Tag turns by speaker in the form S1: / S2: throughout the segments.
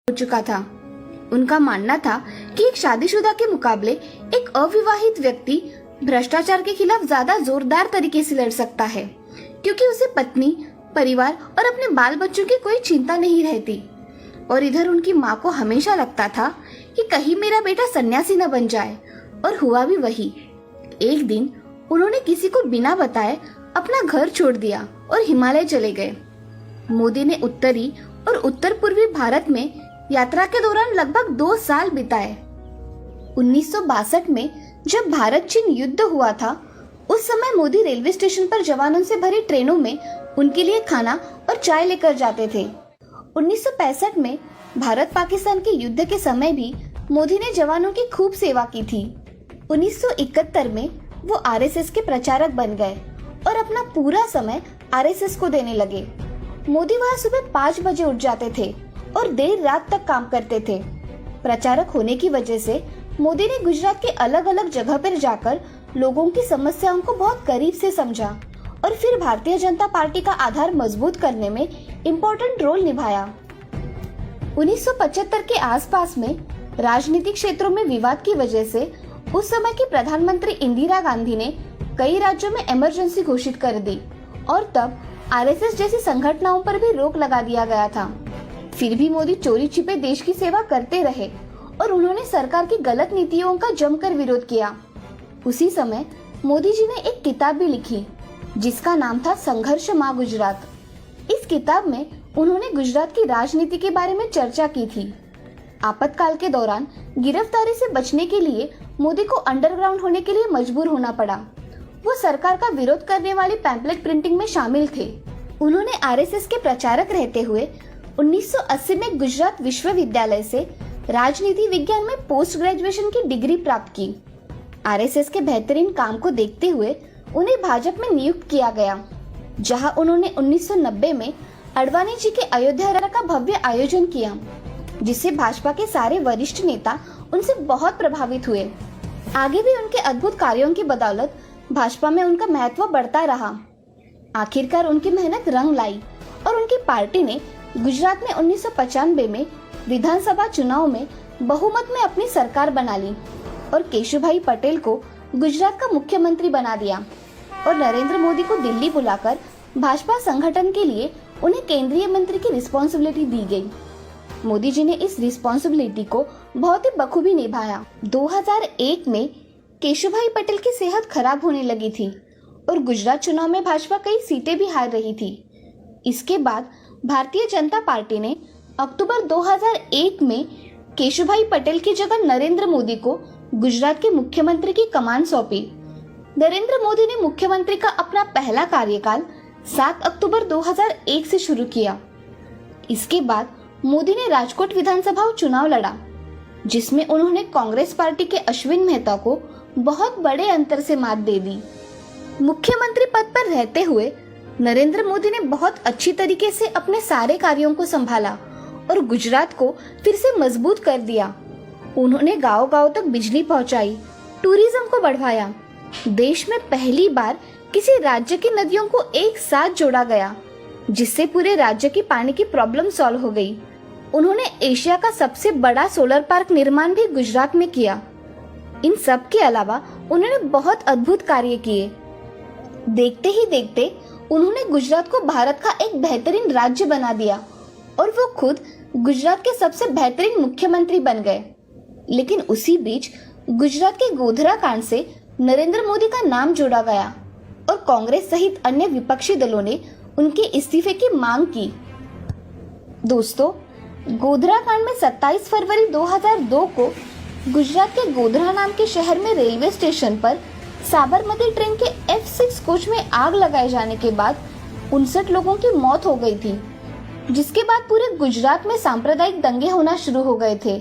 S1: हो चुका था। उनका मानना था कि एक शादीशुदा के मुकाबले एक अविवाहित व्यक्ति भ्रष्टाचार के खिलाफ ज्यादा जोरदार तरीके से लड़ सकता है, क्योंकि उसे पत्नी, परिवार और अपने बाल बच्चों की कोई चिंता नहीं रहती। और इधर उनकी माँ को हमेशा लगता था कि कहीं मेरा बेटा सन्यासी न बन जाए, और हुआ भी वही। एक दिन उन्होंने किसी को बिना बताए अपना घर छोड़ दिया और हिमालय चले गए। मोदी ने उत्तरी और उत्तर पूर्वी भारत में यात्रा के दौरान लगभग 2 साल बिताए। 1962 में जब भारत चीन युद्ध हुआ था, उस समय मोदी रेलवे स्टेशन पर जवानों से भरी ट्रेनों में उनके लिए खाना और चाय लेकर जाते थे। 1965 में भारत पाकिस्तान के युद्ध के समय भी मोदी ने जवानों की खूब सेवा की थी। 1971 में वो आरएसएस के प्रचारक बन गए और अपना पूरा समय आरएसएस को देने लगे। मोदी वहाँ सुबह 5 बजे उठ जाते थे और देर रात तक काम करते थे। प्रचारक होने की वजह से मोदी ने गुजरात के अलग अलग जगह पर जाकर लोगों की समस्याओं को बहुत करीब से समझा और फिर भारतीय जनता पार्टी का आधार मजबूत करने में इम्पोर्टेंट रोल निभाया। 1975 के आसपास में राजनीतिक क्षेत्रों में विवाद की वजह से उस समय की प्रधानमंत्री इंदिरा गांधी ने कई राज्यों में इमरजेंसी घोषित कर दी और तब आरएसएस जैसी संगठनों पर भी रोक लगा दिया गया था। फिर भी मोदी चोरी छिपे देश की सेवा करते रहे और उन्होंने सरकार की गलत नीतियों का जमकर विरोध किया। उसी समय मोदी जी ने एक किताब भी लिखी जिसका नाम था संघर्ष मां गुजरात। इस किताब में उन्होंने गुजरात की राजनीति के बारे में चर्चा की थी। आपातकाल के दौरान गिरफ्तारी से बचने के लिए मोदी को अंडरग्राउंड होने के लिए मजबूर होना पड़ा। वो सरकार का विरोध करने वाली पैम्पलेट प्रिंटिंग में शामिल थे। उन्होंने आरएसएस के प्रचारक रहते हुए 1980 में गुजरात विश्वविद्यालय से राजनीति विज्ञान में पोस्ट ग्रेजुएशन की डिग्री प्राप्त की। आरएसएस के बेहतरीन काम को देखते हुए उन्हें भाजपा में नियुक्त किया गया, जहां उन्होंने 1990 में अडवाणी जी के अयोध्या यात्रा का भव्य आयोजन किया, जिससे भाजपा के सारे वरिष्ठ नेता उनसे बहुत प्रभावित हुए। आगे भी उनके अद्भुत कार्यों की बदौलत भाजपा में उनका महत्व बढ़ता रहा। आखिरकार उनकी मेहनत रंग लाई और उनकी पार्टी ने गुजरात में 1995 में विधानसभा चुनाव में बहुमत में अपनी सरकार बना ली और केशुभाई पटेल को गुजरात का मुख्यमंत्री बना दिया और नरेंद्र मोदी को दिल्ली बुलाकर भाजपा संगठन के लिए उन्हें केंद्रीय मंत्री की रिस्पॉन्सिबिलिटी दी गई। मोदी जी ने इस रिस्पॉन्सिबिलिटी को बहुत ही बखूबी निभाया। 2001 में केशुभाई पटेल की सेहत खराब होने लगी थी और गुजरात चुनाव में भाजपा कई सीटें भी हार रही थी। इसके बाद भारतीय जनता पार्टी ने अक्टूबर 2001 में केशुभाई पटेल की जगह नरेंद्र मोदी को गुजरात के मुख्यमंत्री की कमान सौंपी। नरेंद्र मोदी ने मुख्यमंत्री का अपना पहला कार्यकाल 7 अक्टूबर 2001 से शुरू किया। इसके बाद मोदी ने राजकोट विधानसभा चुनाव लड़ा, जिसमें उन्होंने कांग्रेस पार्टी के अश्विन मेहता को बहुत बड़े अंतर से मात दे दी। मुख्यमंत्री पद पर रहते हुए नरेंद्र मोदी ने बहुत अच्छी तरीके से अपने सारे कार्यों को संभाला और गुजरात को फिर से मजबूत कर दिया। उन्होंने गांव-गांव तक बिजली पहुंचाई, टूरिज्म को बढ़ाया। देश में पहली बार किसी राज्य की नदियों को एक साथ जोड़ा गया, जिससे पूरे राज्य की पानी की प्रॉब्लम सॉल्व हो गई। उन्होंने एशिया का सबसे बड़ा सोलर पार्क निर्माण भी गुजरात में किया। इन सब के अलावा उन्होंने बहुत अद्भुत कार्य किए। देखते ही देखते उन्होंने गुजरात को भारत का एक बेहतरीन राज्य बना दिया और वो खुद गुजरात के सबसे बेहतरीन मुख्यमंत्री बन गए। लेकिन उसी बीच गुजरात के गोधरा कांड से नरेंद्र मोदी का नाम जोड़ा गया और कांग्रेस सहित अन्य विपक्षी दलों ने उनके इस्तीफे की मांग की। दोस्तों, गोधरा कांड में 27 फरवरी 2002 को गुजरात के गोधरा नाम के शहर में रेलवे स्टेशन पर साबरमती ट्रेन के F6 कोच में आग लगाए जाने के बाद 59 लोगों की मौत हो गई थी, जिसके बाद पूरे गुजरात में सांप्रदायिक दंगे होना शुरू हो गए थे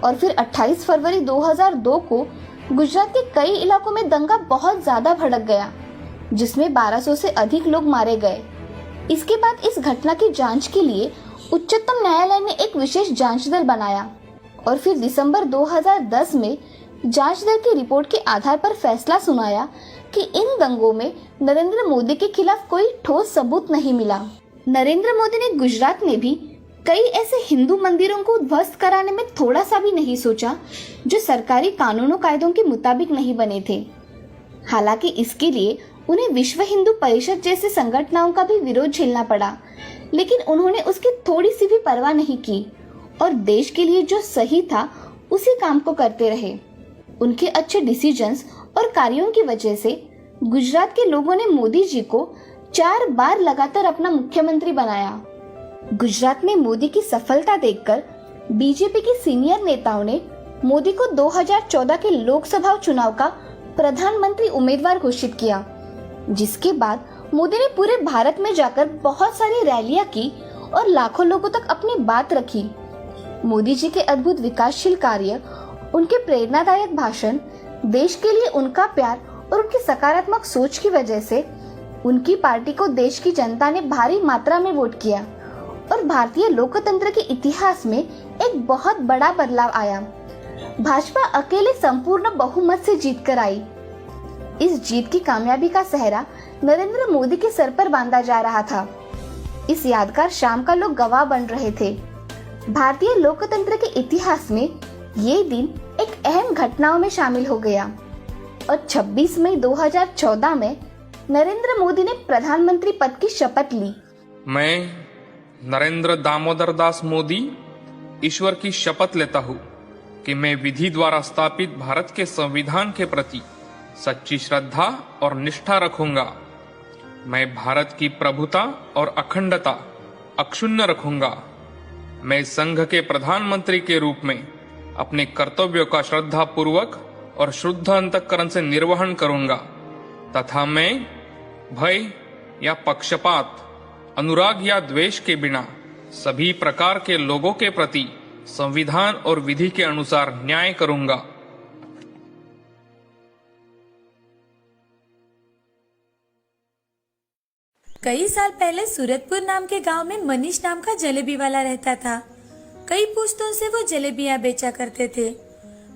S1: और फिर 28 फरवरी 2002 को गुजरात के कई इलाकों में दंगा बहुत ज्यादा भड़क गया, जिसमें 1200 से अधिक लोग मारे गए। इसके बाद इस घटना की जांच के लिए उच्चतम न्यायालय ने एक विशेष जांच दल बनाया और फिर दिसंबर 2010 में जांच दल की रिपोर्ट के आधार पर फैसला सुनाया कि इन दंगों में नरेंद्र मोदी के खिलाफ कोई ठोस सबूत नहीं मिला। नरेंद्र मोदी ने गुजरात में भी कई ऐसे हिंदू मंदिरों को ध्वस्त कराने में थोड़ा सा भी नहीं सोचा जो सरकारी कानूनों कायदों के मुताबिक नहीं बने थे। हालांकि इसके लिए उन्हें विश्व हिंदू परिषद जैसे संगठनों का भी विरोध झेलना पड़ा, लेकिन उन्होंने उसकी थोड़ी सी भी परवाह नहीं की और देश के लिए जो सही था उसी काम को करते रहे। उनके अच्छे डिसीजंस और कार्यों की वजह से गुजरात के लोगों ने मोदी जी को 4 बार लगातार अपना मुख्यमंत्री बनाया। गुजरात में मोदी की सफलता देखकर बीजेपी के सीनियर नेताओं ने मोदी को 2014 के लोकसभा चुनाव का प्रधानमंत्री उम्मीदवार घोषित किया, जिसके बाद मोदी ने पूरे भारत में जाकर बहुत सारी रैलियां की और लाखों लोगों तक अपनी बात रखी। मोदी जी के अद्भुत विकासशील कार्य, उनके प्रेरणादायक भाषण, देश के लिए उनका प्यार और उनकी सकारात्मक सोच की वजह से उनकी पार्टी को देश की जनता ने भारी मात्रा में वोट किया और भारतीय लोकतंत्र के इतिहास में एक बहुत बड़ा बदलाव आया। भाजपा अकेले संपूर्ण बहुमत से जीत कर आई। इस जीत की कामयाबी का सेहरा नरेंद्र मोदी के सर पर बांधा जा रहा था। इस यादगार शाम का लोग गवाह बन रहे थे। भारतीय लोकतंत्र के इतिहास में ये दिन एक अहम घटनाओं में शामिल हो गया और 26 मई 2014 में नरेंद्र मोदी ने प्रधानमंत्री पद की शपथ ली।
S2: मैं नरेंद्र दामोदर दास मोदी ईश्वर की शपथ लेता हूँ कि मैं विधि द्वारा स्थापित भारत के संविधान के प्रति सच्ची श्रद्धा और निष्ठा रखूंगा। मैं भारत की प्रभुता और अखंडता अक्षुण्ण रखूंगा। मैं संघ के प्रधानमंत्री के रूप में अपने कर्तव्यों का श्रद्धा पूर्वक और शुद्ध अंतःकरण से निर्वहन करूंगा तथा मैं भय या पक्षपात, अनुराग या द्वेष के बिना सभी प्रकार के लोगों के प्रति संविधान और विधि के अनुसार न्याय करूंगा।
S3: कई साल पहले सूरतपुर नाम के गांव में मनीष नाम का जलेबी वाला रहता था। कई पुश्तों से वो जलेबियां बेचा करते थे।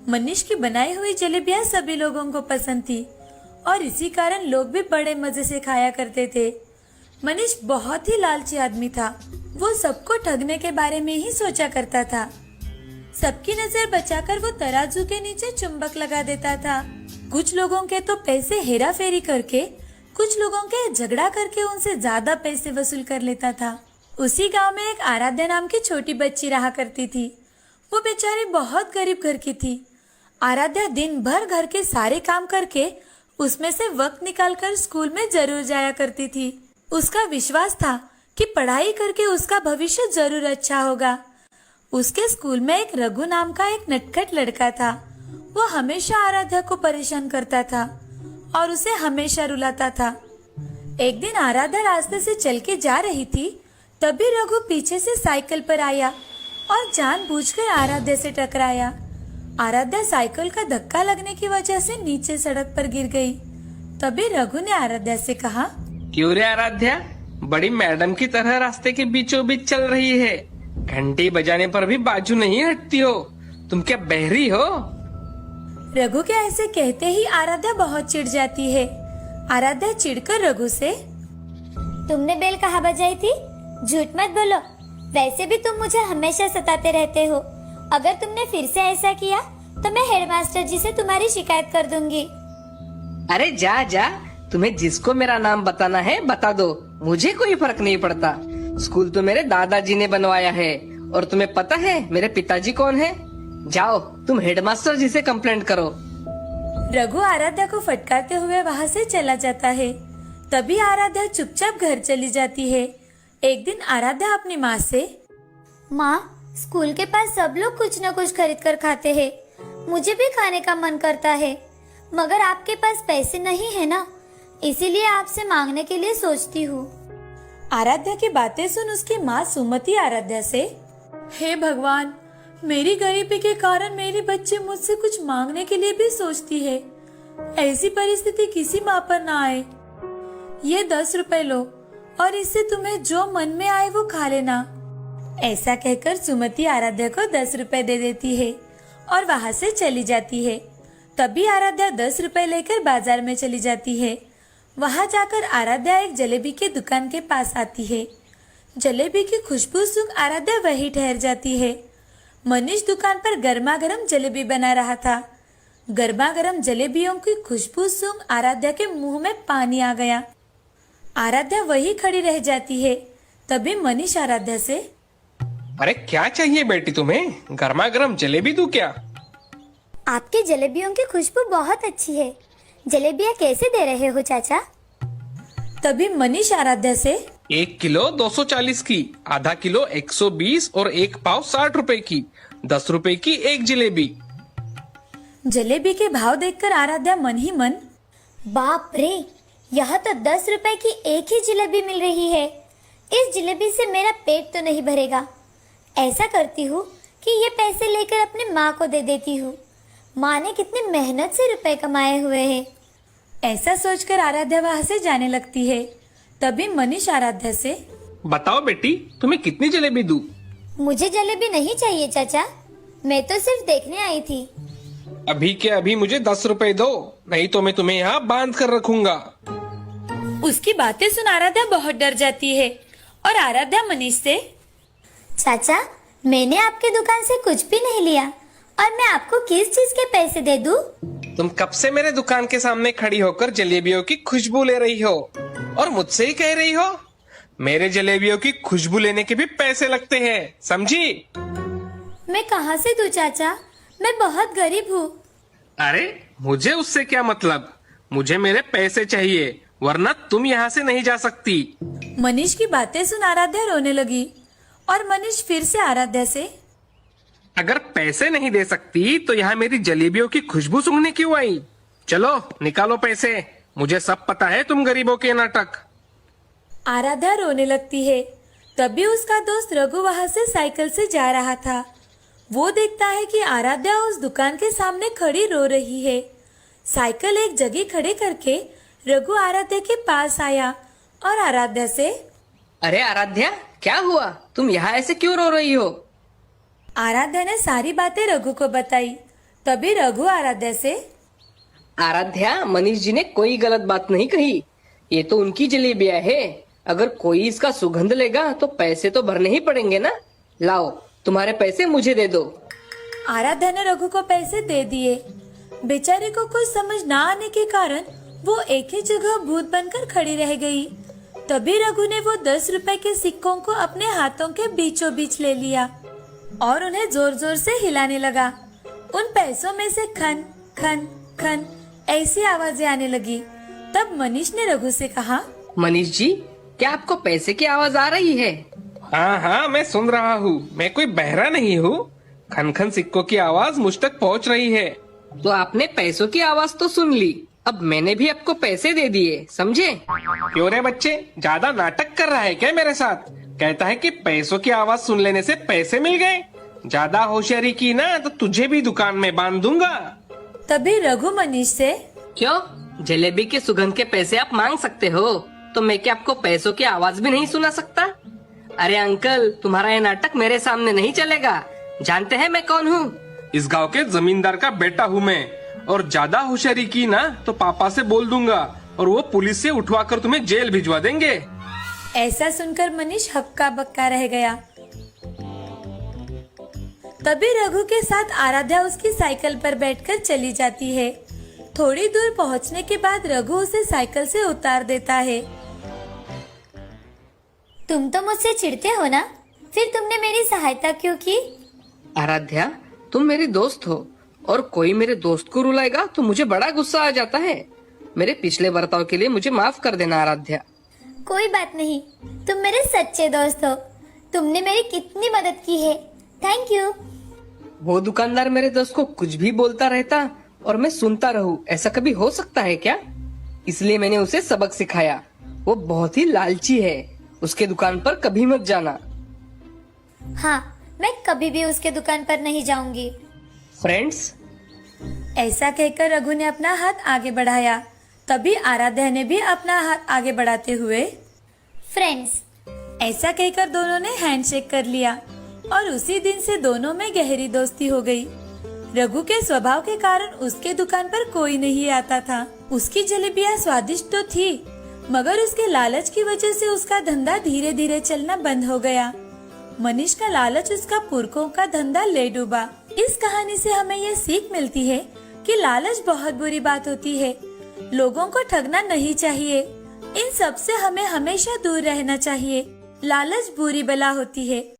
S3: मनीष की बनाई हुई जलेबियां सभी लोगों को पसंद थी और इसी कारण लोग भी बड़े मजे से खाया करते थे। मनीष बहुत ही लालची आदमी था। वो सबको ठगने के बारे में ही सोचा करता था। सबकी नजर बचाकर वो तराजू के नीचे चुंबक लगा देता था। कुछ लोगों के तो पैसे हेरा फेरी करके, कुछ लोगों के झगड़ा करके उनसे ज्यादा पैसे वसूल कर लेता था। उसी गांव में एक आराध्या नाम की छोटी बच्ची रहा करती थी। वो बेचारी बहुत गरीब घर की थी। आराध्या दिन भर घर के सारे काम करके उसमें से वक्त निकालकर स्कूल में जरूर जाया करती थी। उसका विश्वास था कि पढ़ाई करके उसका भविष्य जरूर अच्छा होगा। उसके स्कूल में एक रघु नाम का एक नटखट लड़का था। वो हमेशा आराध्या को परेशान करता था और उसे हमेशा रुलाता था। एक दिन आराध्या रास्ते से चल के जा रही थी, तभी रघु पीछे से साइकिल पर आया और जानबूझकर आराध्या से टकराया। आराध्या साइकिल का धक्का लगने की वजह से नीचे सड़क पर गिर गई। तभी रघु ने आराध्या से कहा,
S4: क्यों रे आराध्या, बड़ी मैडम की तरह रास्ते के बीचों बीच चल रही है। घंटी बजाने पर भी बाजू नहीं हटती हो। तुम क्या बहरी हो?
S3: रघु के ऐसे कहते ही आराध्या बहुत चिढ़ जाती है। आराध्या चिढ़कर रघु से,
S5: तुमने बेल कहाँ बजाई थी? झूठ मत बोलो। वैसे भी तुम मुझे हमेशा सताते रहते हो। अगर तुमने फिर से ऐसा किया तो मैं हेडमास्टर जी से तुम्हारी शिकायत कर दूंगी।
S4: अरे जा जा, तुम्हें जिसको मेरा नाम बताना है बता दो, मुझे कोई फर्क नहीं पड़ता। स्कूल तो मेरे दादाजी ने बनवाया है और तुम्हें पता है मेरे पिताजी कौन है? जाओ तुम हेडमास्टर जी से कंप्लेंट करो।
S3: रघु आराध्या को फटकारते हुए वहाँ से चला जाता है। तभी आराध्या चुपचाप घर चली जाती है। एक दिन आराध्या अपनी माँ से,
S5: माँ, स्कूल के पास सब लोग कुछ न कुछ खरीद कर खाते हैं। मुझे भी खाने का मन करता है, मगर आपके पास पैसे नहीं है ना, इसीलिए आपसे मांगने के लिए सोचती हूँ।
S3: आराध्या की बातें सुन उसकी माँ सुमति आराध्या से, हे भगवान, मेरी गरीबी के कारण मेरी बच्ची मुझसे कुछ मांगने के लिए भी सोचती है। ऐसी परिस्थिति किसी माँ पर ना आए। ये 10 रुपए लो और इससे तुम्हें जो मन में आए वो खा लेना। ऐसा कहकर सुमति आराध्या को 10 रुपए दे देती है और वहाँ से चली जाती है। तभी आराध्या 10 रुपए लेकर बाजार में चली जाती है। वहाँ जाकर आराध्या एक जलेबी के दुकान के पास आती है। जलेबी की खुशबू सूंघ आराध्या वही ठहर जाती है। मनीष दुकान पर गर्मा गर्म जलेबी बना रहा था। गर्मा गर्म जलेबियों की खुशबू सूंघ आराध्या के मुंह में पानी आ गया। आराध्या वही खड़ी रह जाती है। तभी मनीष आराध्या से,
S6: अरे क्या चाहिए बेटी तुम्हें? गर्मा गर्म जलेबी दूं क्या?
S5: आपकी जलेबियों की खुशबू बहुत अच्छी है। जलेबियाँ कैसे दे रहे हो चाचा?
S3: तभी मनीष आराध्या से,
S6: 1 किलो 240 की, आधा किलो 120 और 1 पाव 60 रुपए की, 10 रुपए की एक जलेबी।
S3: जलेबी के भाव देखकर आराध्या मन ही मन,
S5: बाप रे, यहाँ तो 10 रुपए की एक ही जलेबी मिल रही है। इस जलेबी से मेरा पेट तो नहीं भरेगा। ऐसा करती हूँ कि ये पैसे लेकर अपनी माँ को दे देती हूँ। माँ ने कितनी मेहनत से रुपए कमाए हुए हैं।
S3: ऐसा सोचकर आराध्या वहां से जाने लगती है। तभी मनीष आराध्या से,
S6: बताओ बेटी तुम्हें कितनी जलेबी दूं?
S5: मुझे जलेबी नहीं चाहिए चाचा, मैं तो सिर्फ देखने आई थी।
S6: अभी के अभी मुझे 10 रुपए दो, नहीं तो मैं तुम्हें यहाँ बांध कर रखूंगा।
S3: उसकी बातें सुन आराध्या बहुत डर जाती है और आराध्या मनीष से,
S5: चाचा, मैंने आपके दुकान से कुछ भी नहीं लिया और मैं आपको किस चीज के पैसे दे दूं?
S6: तुम कब से मेरे दुकान के सामने खड़ी होकर जलेबियों की खुशबू ले रही हो और मुझसे ही कह रही हो? मेरे जलेबियों की खुशबू लेने के भी पैसे लगते हैं, समझी?
S5: मैं कहाँ से दूं चाचा, मैं बहुत गरीब हूँ।
S6: अरे मुझे उससे क्या मतलब? मुझे मेरे पैसे चाहिए, वरना तुम यहाँ से नहीं जा सकती।
S3: मनीष की बातें सुन आराध्या रोने लगी और मनीष फिर से आराध्या से,
S6: अगर पैसे नहीं दे सकती तो यहाँ मेरी जलेबियों की खुशबू सूंघने क्यों आई? चलो निकालो पैसे, मुझे सब पता है तुम गरीबों के नाटक।
S3: आराध्या रोने लगती है। तभी उसका दोस्त रघु वहां से साइकिल से जा रहा था। वो देखता है कि आराध्या उस दुकान के सामने खड़ी रो रही है। साइकिल एक जगह खड़े करके रघु आराध्या के पास आया और आराध्या से,
S4: अरे आराध्या, क्या हुआ? तुम यहाँ ऐसे क्यों रो रही हो?
S3: आराध्या ने सारी बातें रघु को बताई। तभी रघु आराध्या से,
S4: आराध्या, मनीष जी ने कोई गलत बात नहीं कही। ये तो उनकी जलेबियाँ है। अगर कोई इसका सुगंध लेगा तो पैसे तो भरने ही पड़ेंगे ना। लाओ, तुम्हारे पैसे मुझे दे दो।
S3: आराध्या ने रघु को पैसे दे दिए। बेचारे को कुछ समझ ना आने के कारण वो एक ही जगह भूत बनकर खड़ी रह गई। तभी रघु ने वो 10 रुपए के सिक्कों को अपने हाथों के बीचों बीच ले लिया और उन्हें जोर जोर से हिलाने लगा। उन पैसों में से खन खन खन ऐसी आवाजें आने लगी। तब मनीष ने रघु से कहा,
S4: मनीष जी, क्या आपको पैसे की आवाज आ रही है?
S6: हाँ हाँ, मैं सुन रहा हूँ। मैं कोई बहरा नहीं हूँ। खन खन सिक्कों की आवाज मुझ तक पहुँच रही है।
S4: तो आपने पैसों की आवाज तो सुन ली, अब मैंने भी आपको पैसे दे दिए, समझे?
S6: क्यों रे बच्चे, ज्यादा नाटक कर रहा है क्या मेरे साथ? कहता है कि पैसों की आवाज सुन लेने से पैसे मिल गए। ज्यादा होशियारी की ना तो तुझे भी दुकान में बांध दूंगा।
S3: तभी रघु मनीष से,
S4: क्यों? जलेबी के सुगंध के पैसे आप मांग सकते हो, तो मैं क्या आपको पैसों की आवाज भी नहीं सुना सकता? अरे अंकल, तुम्हारा ये नाटक मेरे सामने नहीं चलेगा। जानते हैं मैं कौन हूँ?
S6: इस गांव के जमींदार का बेटा हूँ मैं, और ज्यादा होशियारी की ना तो पापा से बोल दूंगा और वो पुलिस से उठवा कर तुम्हें जेल भिजवा देंगे।
S3: ऐसा सुनकर मनीष हक्का बक्का रह गया। तभी रघु के साथ आराध्या उसकी साइकिल पर बैठकर चली जाती है। थोड़ी दूर पहुंचने के बाद रघु उसे साइकिल से उतार देता है।
S5: तुम तो मुझसे चिढ़ते हो ना, फिर तुमने मेरी सहायता क्यों की?
S4: आराध्या, तुम मेरी दोस्त हो और कोई मेरे दोस्त को रुलाएगा तो मुझे बड़ा गुस्सा आ जाता है। मेरे पिछले बर्ताव के लिए मुझे माफ कर देना आराध्या।
S5: कोई बात नहीं, तुम मेरे सच्चे दोस्त हो। तुमने मेरी कितनी मदद की है, थैंक यू।
S4: वो दुकानदार मेरे दोस्त को कुछ भी बोलता रहता और मैं सुनता रहूं, ऐसा कभी हो सकता है क्या? इसलिए मैंने उसे सबक सिखाया। वो बहुत ही लालची है, उसके दुकान पर कभी मत जाना।
S5: हाँ, मैं कभी भी उसके दुकान पर नहीं जाऊंगी।
S4: फ्रेंड्स,
S3: ऐसा कहकर रघु ने अपना हाथ आगे बढ़ाया। तभी आराध्या ने भी अपना हाथ आगे बढ़ाते हुए,
S5: फ्रेंड्स,
S3: ऐसा कहकर दोनों ने हैंडशेक कर लिया और उसी दिन से दोनों में गहरी दोस्ती हो गई। रघु के स्वभाव के कारण उसके दुकान पर कोई नहीं आता था। उसकी जलेबियाँ स्वादिष्ट तो थी, मगर उसके लालच की वजह से उसका धंधा धीरे धीरे चलना बंद हो गया। मनीष का लालच उसका पुरखों का धंधा ले डूबा। इस कहानी से हमें ये सीख मिलती है कि लालच बहुत बुरी बात होती है। लोगों को ठगना नहीं चाहिए। इन सब से हमें हमेशा दूर रहना चाहिए। लालच बुरी बला होती है।